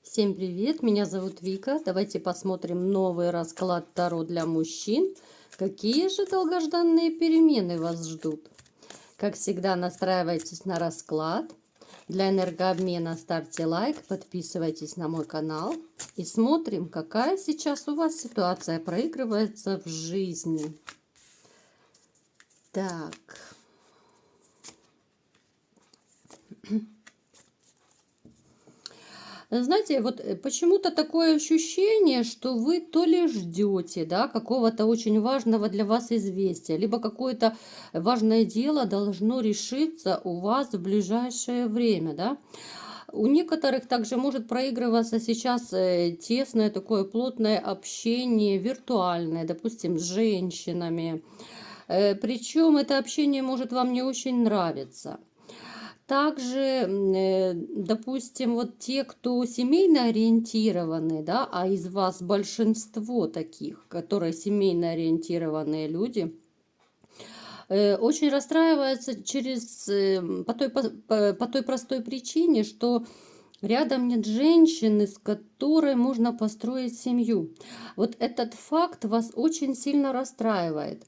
Всем привет, меня зовут Вика. Давайте посмотрим новый расклад Таро для мужчин. Какие же долгожданные перемены вас ждут? Как всегда, настраивайтесь на расклад. Для энергообмена ставьте лайк, подписывайтесь на мой канал. И смотрим, какая сейчас у вас ситуация проигрывается в жизни. Так. Знаете, вот почему-то такое ощущение, что вы то ли ждете, да, какого-то очень важного для вас известия, либо какое-то важное дело должно решиться у вас в ближайшее время, да. У некоторых также может проигрываться сейчас тесное такое плотное общение виртуальное, допустим, с женщинами. Причем это общение может вам не очень нравиться. Также, допустим, вот те, кто семейно ориентированы, да, а из вас большинство таких, которые семейно ориентированные люди, очень расстраиваются по той простой причине, что рядом нет женщины, с которой можно построить семью. Вот этот факт вас очень сильно расстраивает.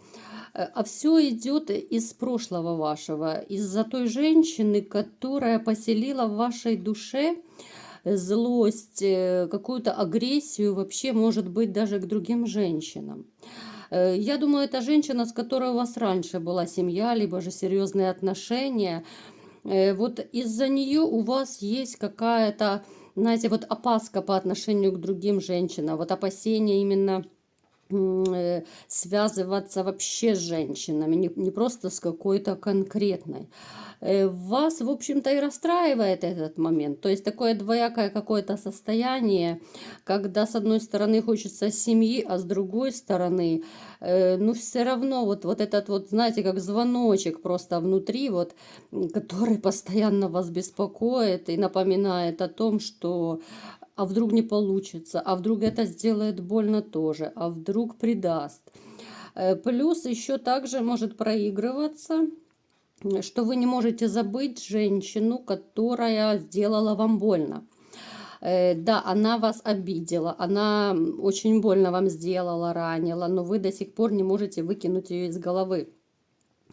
А все идет из прошлого вашего, из-за той женщины, которая поселила в вашей душе злость, какую-то агрессию, вообще, может быть, даже к другим женщинам. Я думаю, это женщина, с которой у вас раньше была семья, либо же серьезные отношения. Вот из-за нее у вас есть какая-то, знаете, вот опаска по отношению к другим женщинам, вот опасения именно связываться вообще с женщинами, не просто с какой-то конкретной. Вас, в общем-то, и расстраивает этот момент. То есть такое двоякое какое-то состояние, когда с одной стороны хочется семьи, а с другой стороны, ну, все равно вот этот вот, знаете, как звоночек просто внутри, вот, который постоянно вас беспокоит и напоминает о том, что а вдруг не получится, а вдруг это сделает больно тоже, а вдруг предаст. Плюс еще также может проигрываться, что вы не можете забыть женщину, которая сделала вам больно. Да, она вас обидела, она очень больно вам сделала, ранила, но вы до сих пор не можете выкинуть ее из головы.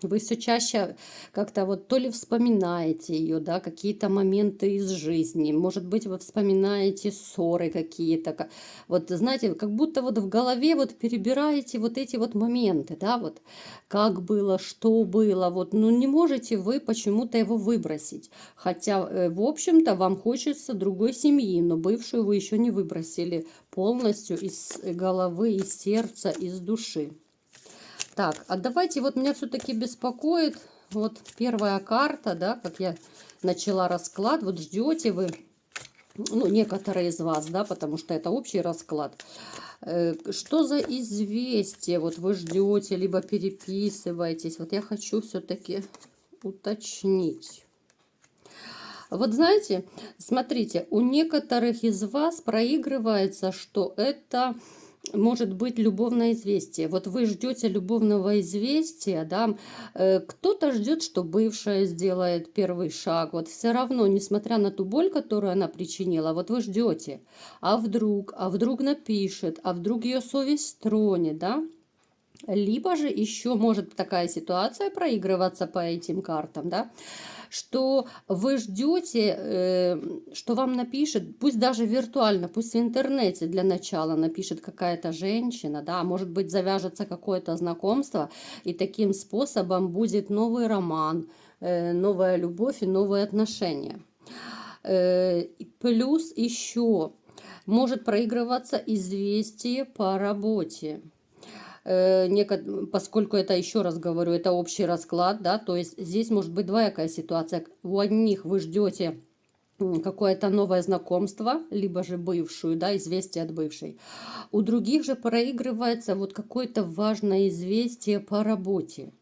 Вы все чаще как-то вот то ли вспоминаете ее, да, какие-то моменты из жизни, может быть, вы вспоминаете ссоры какие-то, вот знаете, как будто вот в голове вот перебираете вот эти вот моменты, да, вот как было, что было, вот, ну не можете вы почему-то его выбросить, хотя, в общем-то, вам хочется другой семьи, но бывшую вы еще не выбросили полностью из головы, из сердца, из души. Так, а давайте, вот меня все-таки беспокоит, вот первая карта, да, как я начала расклад, вот ждете вы, ну, некоторые из вас, да, потому что это общий расклад. Что за известие вот вы ждете, либо переписываетесь? Вот я хочу все-таки уточнить. Вот знаете, смотрите, у некоторых из вас проигрывается, что это может быть любовное известие. Вот вы ждете любовного известия, да, кто-то ждет, что бывшая сделает первый шаг. Вот все равно, несмотря на ту боль, которую она причинила, вот вы ждете. А вдруг напишет, а вдруг ее совесть тронет, да? Либо же еще может такая ситуация проигрываться по этим картам, да, что вы ждете, что вам напишет, пусть даже виртуально, пусть в интернете для начала напишет какая-то женщина, да, может быть завяжется какое-то знакомство, и таким способом будет новый роман, новая любовь и новые отношения. Плюс еще может проигрываться известие по работе. Поскольку это, еще раз говорю, это общий расклад, да, то есть здесь может быть двоякая ситуация. У одних вы ждете какое-то новое знакомство, либо же бывшую, да, известие от бывшей. У других же проигрывается вот какое-то важное известие по работе.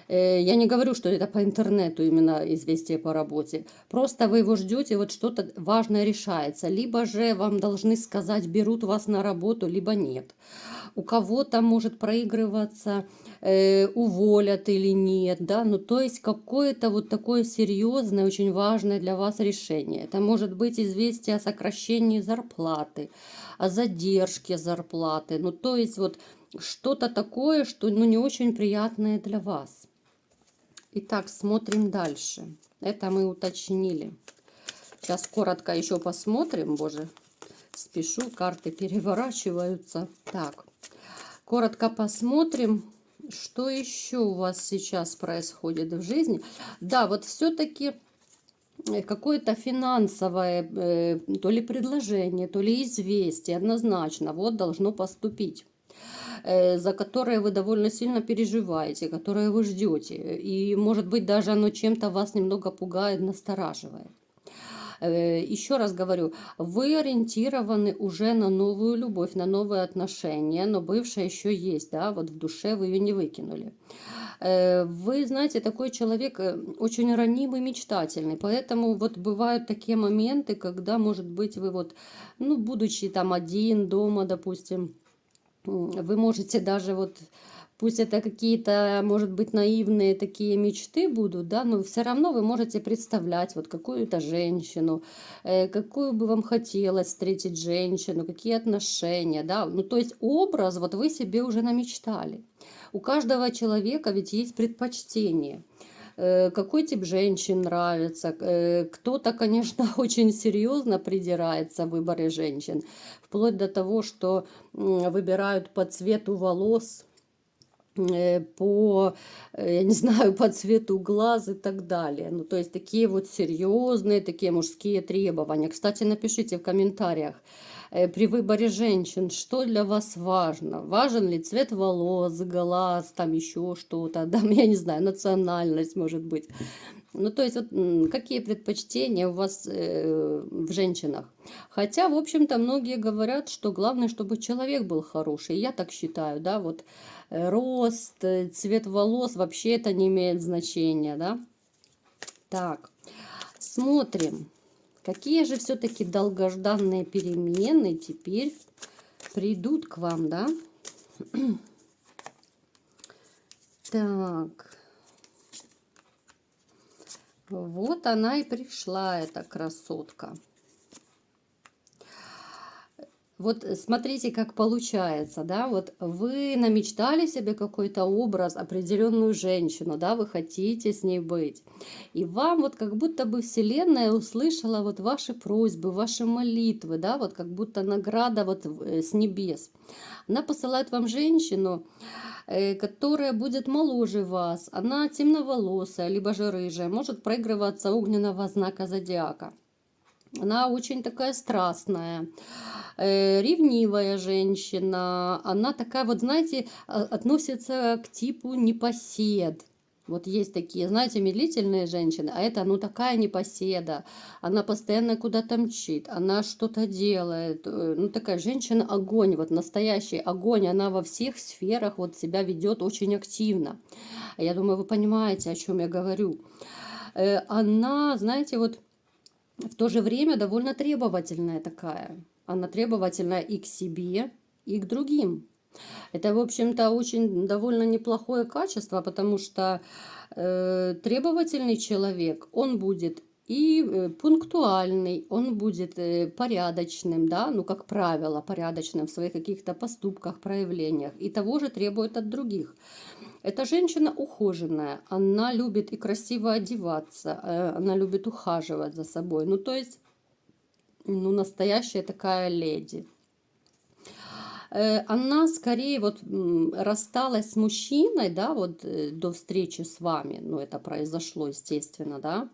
Я не говорю, что это по интернету именно известие по работе. Просто вы его ждете, вот что-то важное решается. Либо же вам должны сказать, берут вас на работу, либо нет. у кого-то может проигрываться, уволят или нет, да, ну то есть какое-то вот такое серьезное, очень важное для вас решение. Это может быть известие о сокращении зарплаты, о задержке зарплаты, ну то есть вот что-то такое, что ну, не очень приятное для вас. Итак, смотрим дальше. Это мы уточнили. Сейчас коротко еще посмотрим, боже, спешу, карты переворачиваются. Так, коротко посмотрим, что еще у вас сейчас происходит в жизни. Да, вот все-таки какое-то финансовое, то ли предложение, то ли известие однозначно вот должно поступить, за которое вы довольно сильно переживаете, которое вы ждете. И, может быть, даже оно чем-то вас немного пугает, настораживает. Еще раз говорю, вы ориентированы уже на новую любовь, на новые отношения, но бывшая еще есть, да, вот в душе вы ее не выкинули. Вы, знаете, такой человек очень ранимый, мечтательный, поэтому вот бывают такие моменты, когда, может быть, вы вот, ну, будучи там один дома, допустим, вы можете даже вот, пусть это какие-то, может быть, наивные такие мечты будут, да, но все равно вы можете представлять вот какую-то женщину, какую бы вам хотелось встретить женщину, какие отношения, да, ну то есть образ вот вы себе уже намечтали. У каждого человека ведь есть предпочтение. Какой тип женщин нравится. Кто-то, конечно, очень серьезно придирается в выборе женщин, вплоть до того, что выбирают по цвету волос, по, я не знаю, по цвету глаз и так далее. Ну, то есть такие вот серьезные, такие мужские требования. Кстати, напишите в комментариях, при выборе женщин, что для вас важно? Важен ли цвет волос, глаз, там еще что-то, да, я не знаю, национальность, может быть. Ну, то есть, вот, какие предпочтения у вас в женщинах? Хотя, в общем-то, многие говорят, что главное, чтобы человек был хороший. Я так считаю, да, вот рост, цвет волос, вообще это не имеет значения, да. Так, смотрим, какие же все-таки долгожданные перемены теперь придут к вам, да. Так. Вот она и пришла, эта красотка. Вот смотрите, как получается, да, вот вы намечтали себе какой-то образ, определенную женщину, да, вы хотите с ней быть. И вам вот как будто бы Вселенная услышала вот ваши просьбы, ваши молитвы, да, вот как будто награда вот с небес. Она посылает вам женщину, которая будет моложе вас, она темноволосая, либо же рыжая, может проигрываться огненного знака зодиака. Она очень такая страстная, ревнивая женщина. Она такая вот, знаете, относится к типу непосед. Вот есть такие, знаете, медлительные женщины, а это, ну, такая непоседа. Она постоянно куда-то мчит, она что-то делает. Ну, такая женщина огонь, вот настоящий огонь. Она во всех сферах вот себя ведет очень активно. Я думаю, вы понимаете, о чем я говорю. Она, знаете, вот в то же время довольно требовательная такая. Она требовательна и к себе, и к другим. Это, в общем-то, очень довольно неплохое качество, потому что требовательный человек, он будет и пунктуальный, он будет порядочным, да, ну, как правило, порядочным в своих каких-то поступках, проявлениях, и того же требует от других. Эта женщина ухоженная, она любит и красиво одеваться, она любит ухаживать за собой. Ну, то есть, ну, настоящая такая леди. Она скорее вот рассталась с мужчиной, да, вот до встречи с вами. Ну, это произошло, естественно, да.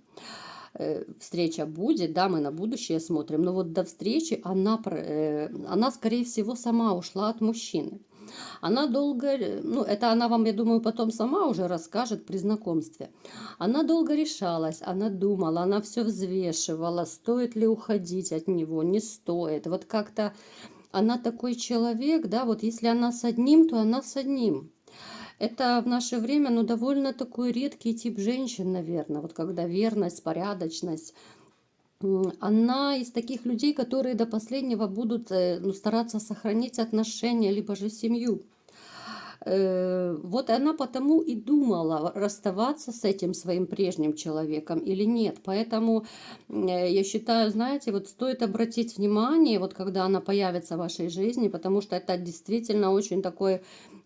Встреча будет, да, мы на будущее смотрим. Но вот до встречи она, скорее всего, сама ушла от мужчины. Она долго, ну, это она вам, я думаю, потом сама уже расскажет при знакомстве. Она долго решалась, она думала, она все взвешивала, стоит ли уходить от него, не стоит. Вот как-то она такой человек, да, вот если она с одним, то она с одним. Это в наше время, ну, довольно такой редкий тип женщин, наверное, вот когда верность, порядочность, Она из таких людей, которые до последнего будут ну, стараться сохранить отношения, либо же семью. Вот она потому и думала, расставаться с этим своим прежним человеком или нет. Поэтому я считаю, знаете, вот стоит обратить внимание, вот когда она появится в вашей жизни, потому что это действительно очень такой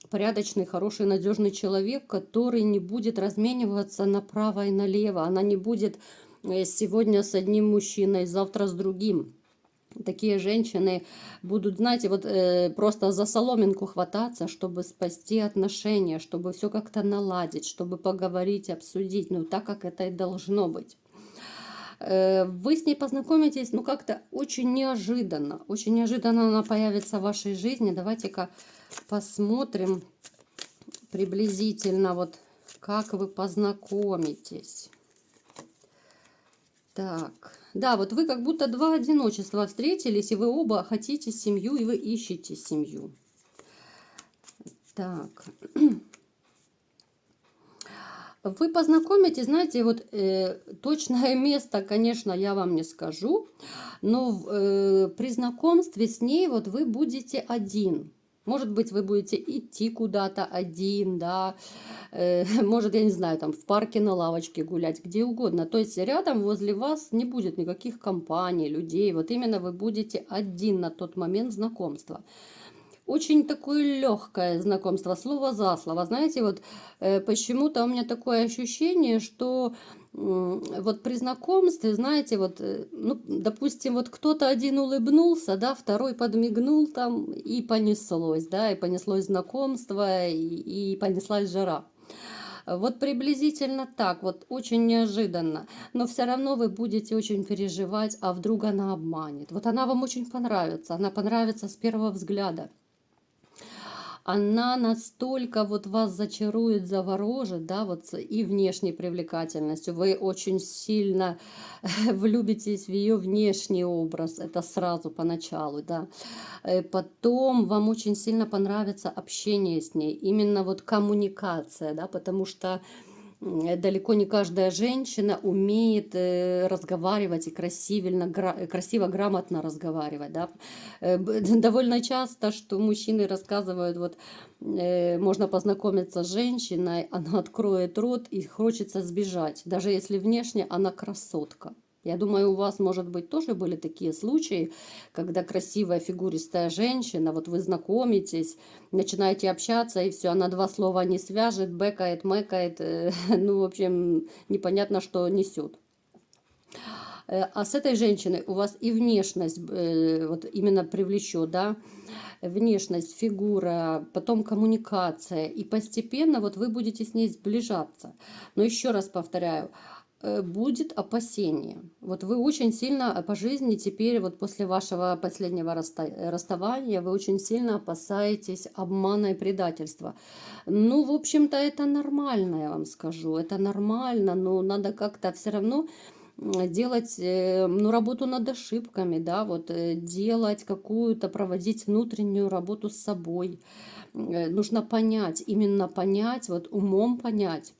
порядочный, хороший, надежный человек, который не будет размениваться направо и налево. Она не будет сегодня с одним мужчиной, завтра с другим. Такие женщины будут, знаете, вот просто за соломинку хвататься, чтобы спасти отношения, чтобы все как-то наладить, чтобы поговорить, обсудить, ну так, как это и должно быть. Вы с ней познакомитесь, ну как-то очень неожиданно она появится в вашей жизни. Давайте-ка посмотрим приблизительно, вот как вы познакомитесь. Так, да, вот вы как будто два одиночества встретились, и вы оба хотите семью, и вы ищете семью. Так, вы познакомитесь, знаете, вот точное место, конечно, я вам не скажу, но при знакомстве с ней вот вы будете один. Может быть, вы будете идти куда-то один, да, может, я не знаю, там в парке на лавочке гулять, где угодно. То есть рядом возле вас не будет никаких компаний, людей. Вот именно вы будете один на тот момент знакомства. Очень такое легкое знакомство, слово за слово. Знаете, вот почему-то у меня такое ощущение, что вот при знакомстве, знаете, вот, ну, допустим, вот кто-то один улыбнулся, да, второй подмигнул там, и понеслось, да, и понеслось знакомство, и понеслась жара. Вот приблизительно так, вот очень неожиданно. Но все равно вы будете очень переживать, а вдруг она обманет. Вот она вам очень понравится, она понравится с первого взгляда. Она настолько вот вас зачарует, заворожит, да, вот и внешней привлекательностью. Вы очень сильно влюбитесь в ее внешний образ, это сразу поначалу, да. Потом вам очень сильно понравится общение с ней, именно вот коммуникация, да, потому что далеко не каждая женщина умеет разговаривать и красиво, грамотно разговаривать. Да? Довольно часто, что мужчины рассказывают, вот можно познакомиться с женщиной, она откроет рот и хочется сбежать, даже если внешне она красотка. Я думаю, у вас, может быть, тоже были такие случаи, когда красивая фигуристая женщина, вот вы знакомитесь, начинаете общаться, и все, она два слова не свяжет, бэкает, мэкает, ну, в общем, непонятно, что несет. А с этой женщиной у вас и внешность вот именно привлечет, да, внешность, фигура, потом коммуникация, и постепенно вот вы будете с ней сближаться. Но еще раз повторяю, будет опасение. Вот вы очень сильно по жизни теперь, вот после вашего последнего расставания, вы очень сильно опасаетесь обмана и предательства. Ну, в общем-то, это нормально, я вам скажу. Это нормально, но надо как-то все равно делать ну, работу над ошибками, да, вот делать какую-то, проводить внутреннюю работу с собой. Нужно понять, именно понять, вот умом понять,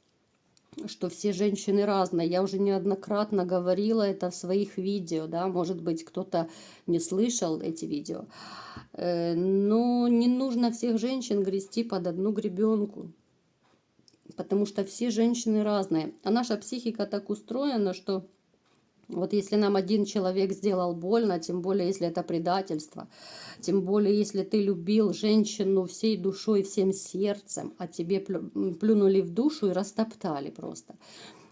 что все женщины разные. Я уже неоднократно говорила это в своих видео, да, может быть, кто-то не слышал эти видео. Но не нужно всех женщин грести под одну гребенку, потому что все женщины разные. А наша психика так устроена, что вот если нам один человек сделал больно, тем более если это предательство, тем более если ты любил женщину всей душой, всем сердцем, а тебе плюнули в душу и растоптали просто,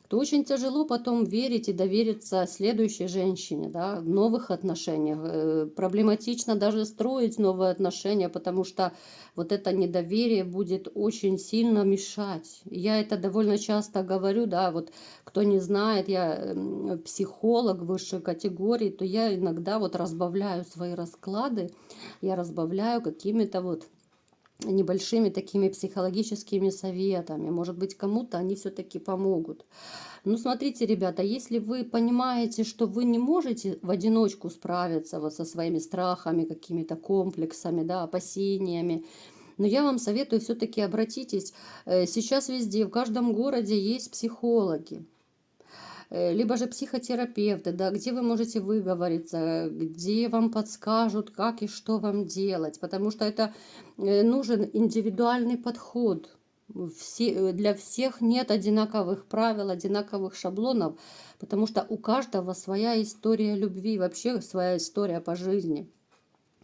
то очень тяжело потом верить и довериться следующей женщине, да, в новых отношениях. Проблематично даже строить новые отношения, потому что вот это недоверие будет очень сильно мешать. Я это довольно часто говорю, да, вот кто не знает, я психолог высшей категории, то я иногда вот разбавляю свои расклады, я разбавляю какими-то вот небольшими такими психологическими советами. Может быть, кому-то они все-таки помогут. Ну, смотрите, ребята, если вы понимаете, что вы не можете в одиночку справиться вот со своими страхами, какими-то комплексами, да, опасениями, но я вам советую все-таки обратитесь. Сейчас везде, в каждом городе есть психологи. либо же психотерапевты, да, где вы можете выговориться, где вам подскажут, как и что вам делать, потому что это нужен индивидуальный подход. Для всех нет одинаковых правил, одинаковых шаблонов, потому что у каждого своя история любви, вообще своя история по жизни.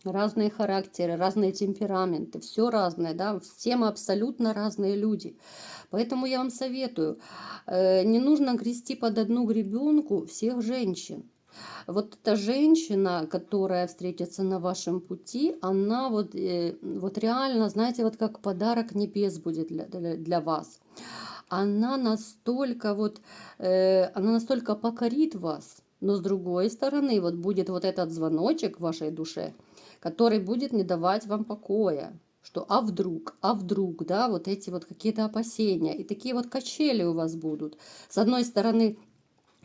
Разные характеры, разные темпераменты, все разное, да, все мы абсолютно разные люди. Поэтому я вам советую, не нужно грести под одну гребенку всех женщин. Вот эта женщина, которая встретится на вашем пути, она вот реально, знаете, вот как подарок небес будет для вас. Она настолько она настолько покорит вас, но с другой стороны, вот будет вот этот звоночек в вашей душе, который будет не давать вам покоя. Что а вдруг, да, вот эти вот какие-то опасения. И такие вот качели у вас будут. С одной стороны,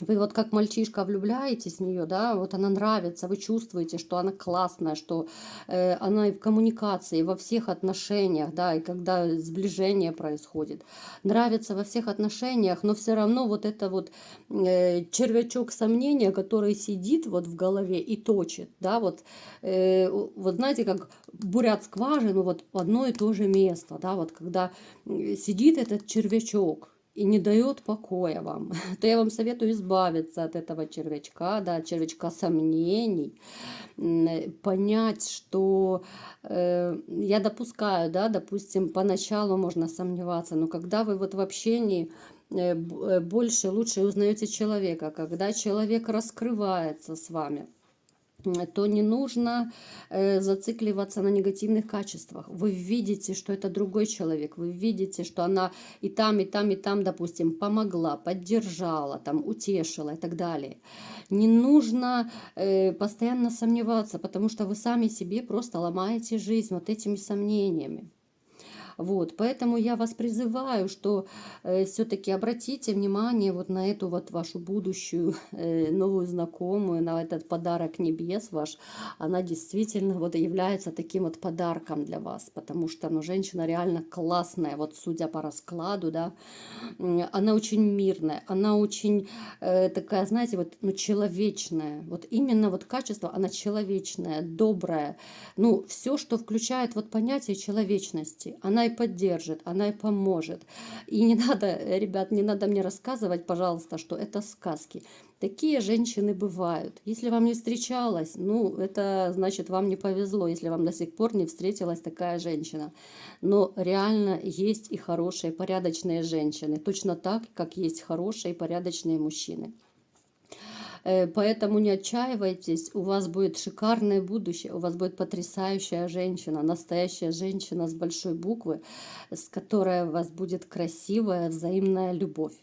вы вот как мальчишка влюбляетесь в нее, да, вот она нравится, вы чувствуете, что она классная, что она и в коммуникации, и во всех отношениях, да, и когда сближение происходит, нравится во всех отношениях, но все равно вот это вот червячок сомнения, который сидит вот в голове и точит, да, вот знаете, как бурят скважину вот в одно и то же место, да, вот когда сидит этот червячок, и не дает покоя вам, то я вам советую избавиться от этого червячка, да, червячка сомнений, понять, что я допускаю, да, допустим, поначалу можно сомневаться, но когда вы вот в общении больше, лучше узнаете человека, когда человек раскрывается с вами, то не нужно зацикливаться на негативных качествах. Вы видите, что это другой человек, вы видите, что она и там, и там, и там, допустим, помогла, поддержала, там, утешила и так далее. Не нужно постоянно сомневаться, потому что вы сами себе просто ломаете жизнь вот этими сомнениями. Вот, поэтому я вас призываю, что все-таки обратите внимание вот на эту вот вашу будущую новую знакомую, на этот подарок небес ваш. Она действительно вот является таким вот подарком для вас, потому что, ну, женщина реально классная, вот судя по раскладу, да, она очень мирная, она очень такая, знаете, вот, ну, человечная, вот именно вот качество, она человечная, добрая, ну, все, что включает вот понятие человечности, она и поддержит, она и поможет. И не надо, ребят, не надо мне рассказывать, пожалуйста, что это сказки. Такие женщины бывают. Если вам не встречалась, ну, это значит, вам не повезло, если вам до сих пор не встретилась такая женщина. Но реально есть и хорошие, порядочные женщины, точно так, как есть хорошие, порядочные мужчины. Поэтому не отчаивайтесь, у вас будет шикарное будущее, у вас будет потрясающая женщина, настоящая женщина с большой буквы, с которой у вас будет красивая взаимная любовь.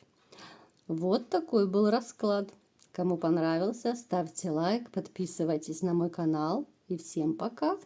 Вот такой был расклад. Кому понравился, ставьте лайк, подписывайтесь на мой канал и всем пока!